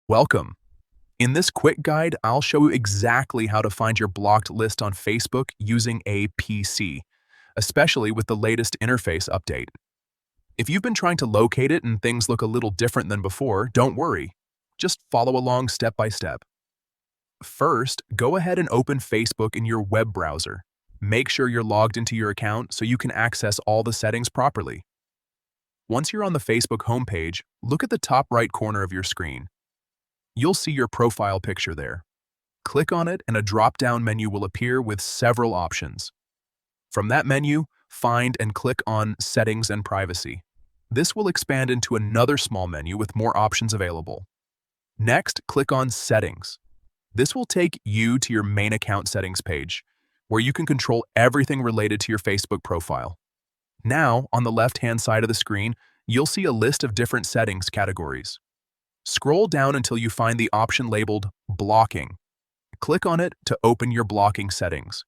Welcome. In this quick guide, I'll show you exactly how to find your blocked list on Facebook using a PC, especially with the latest interface update. If you've been trying to locate it and things look a little different than before, don't worry. Just follow along step by step. First, go ahead and open Facebook in your web browser. Make sure you're logged into your account so you can access all the settings properly. Once you're on the Facebook homepage, look at the top right corner of your screen. You'll see your profile picture there. Click on it and a drop-down menu will appear with several options. From that menu, find and click on Settings and Privacy. This will expand into another small menu with more options available. Next, click on Settings. This will take you to your main account settings page, where you can control everything related to your Facebook profile. Now, on the left-hand side of the screen, you'll see a list of different settings categories. Scroll down until you find the option labeled Blocking. Click on it to open your blocking settings.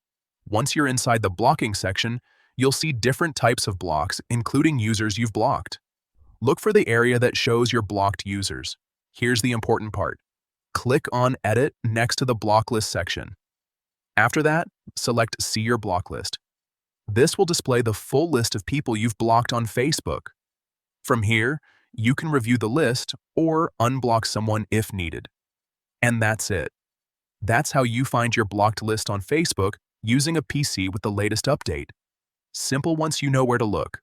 Once you're inside the blocking section, you'll see different types of blocks, including users you've blocked. Look for the area that shows your blocked users. Here's the important part. Click on Edit next to the block list section. After that, select See Your Block List. This will display the full list of people you've blocked on Facebook. From here, you can review the list or unblock someone if needed. And that's it. That's how you find your blocked list on Facebook using a PC with the latest update. Simple once you know where to look.